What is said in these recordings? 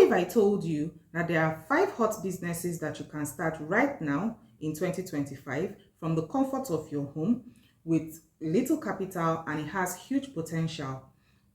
if I told you that there are 5 hot businesses that you can start right now in 2025 from the comfort of your home with little capital, and it has huge potential?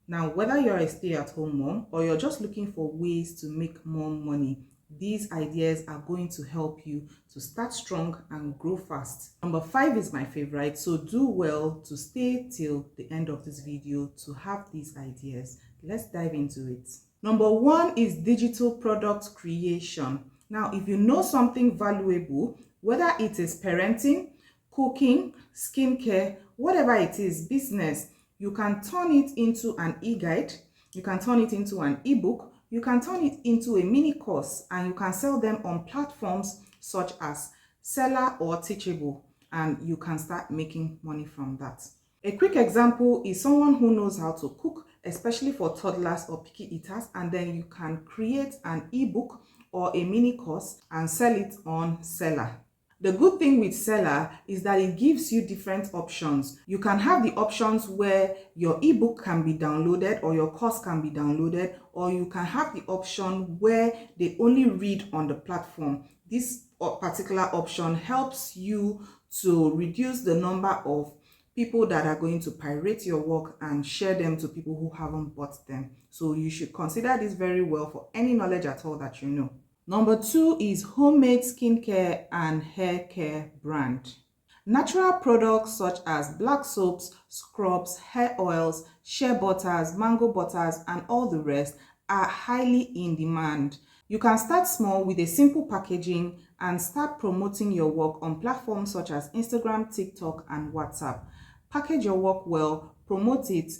Now, whether you're a stay-at-home mom or you're just looking for ways to make more money, these ideas are going to help you to start strong and grow fast. Number 5 is my favorite, so do well to stay till the end of this video to have these ideas. Let's dive into it. Number 1 is digital product creation. Now, if you know something valuable, whether it is parenting, cooking, skincare, whatever it is, business, you can turn it into an e-guide, you can turn it into an ebook, you can turn it into a mini course, and you can sell them on platforms such as Seller or Teachable, and you can start making money from that. A quick example is someone who knows how to cook, especially for toddlers or picky eaters, and then you can create an ebook or a mini course and sell it on Seller. The good thing with Seller is that it gives you different options. You can have the options where your ebook can be downloaded or your course can be downloaded, or you can have the option where they only read on the platform. This particular option helps you to reduce the number of people that are going to pirate your work and share them to people who haven't bought them. So you should consider this very well for any knowledge at all that you know. Number 2 is homemade skincare and hair care brand. Natural products such as black soaps, scrubs, hair oils, shea butters, mango butters, and all the rest are highly in demand. You can start small with a simple packaging and start promoting your work on platforms such as Instagram, TikTok, and WhatsApp. Package your work well, promote it,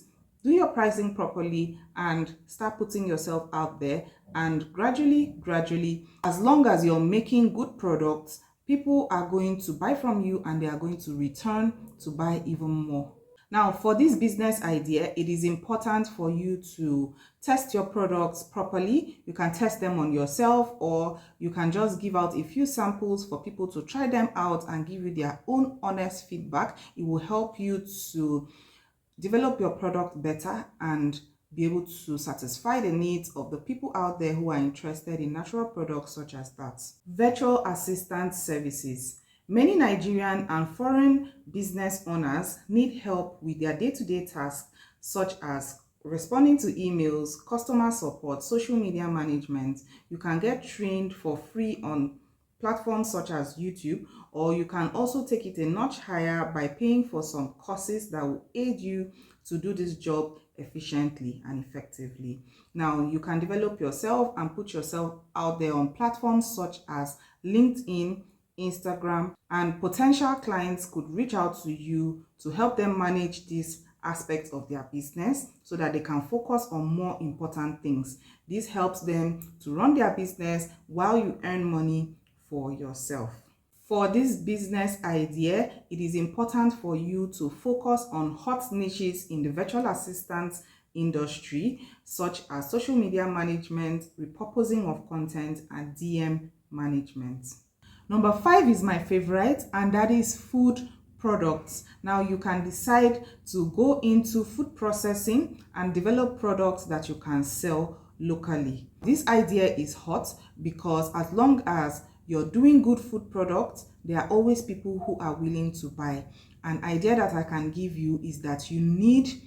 do your pricing properly, and start putting yourself out there. And gradually, as long as you're making good products, people are going to buy from you and they are going to return to buy even more. Now, for this business idea, it is important for you to test your products properly. You can test them on yourself, or you can just give out a few samples for people to try them out and give you their own honest feedback. It will help you to develop your product better and be able to satisfy the needs of the people out there who are interested in natural products such as that. Virtual assistant services. Many Nigerian and foreign business owners need help with their day-to-day tasks such as responding to emails, customer support, social media management. You can get trained for free on platforms such as YouTube, or you can also take it a notch higher by paying for some courses that will aid you to do this job efficiently and effectively. Now, you can develop yourself and put yourself out there on platforms such as LinkedIn, Instagram, and potential clients could reach out to you to help them manage these aspects of their business so that they can focus on more important things. This helps them to run their business while you earn money for yourself. For this business idea, it is important for you to focus on hot niches in the virtual assistant industry, such as social media management, repurposing of content, and DM management. Number 5 is my favorite, and that is food products. Now, you can decide to go into food processing and develop products that you can sell locally. This idea is hot because as long as you're doing good food products, there are always people who are willing to buy. An idea that I can give you is that you need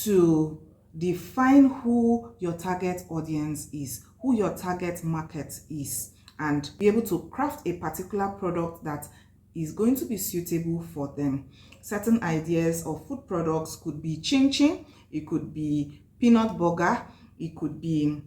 to define who your target audience is, who your target market is, and be able to craft a particular product that is going to be suitable for them. Certain ideas of food products could be chin chin, it could be peanut burger, it could be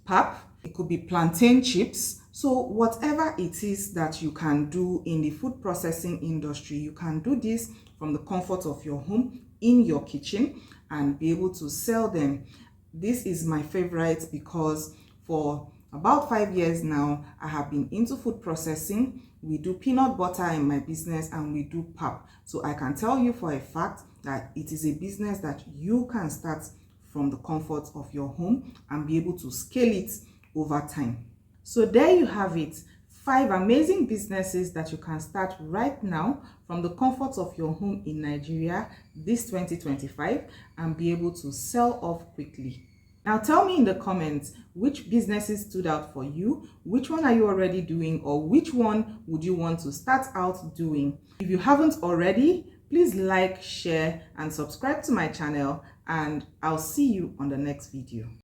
pap, it could be plantain chips. So whatever it is that you can do in the food processing industry, you can do this from the comfort of your home, in your kitchen, and be able to sell them. This is my favorite because for about 5 years now, I have been into food processing. We do peanut butter in my business and we do pap. So I can tell you for a fact that it is a business that you can start from the comfort of your home and be able to scale it over time. So there you have it, 5 amazing businesses that you can start right now from the comfort of your home in Nigeria this 2025 and be able to sell off quickly. Now tell me in the comments which businesses stood out for you, which one are you already doing, or which one would you want to start out doing. If you haven't already, please like, share and subscribe to my channel, and I'll see you on the next video.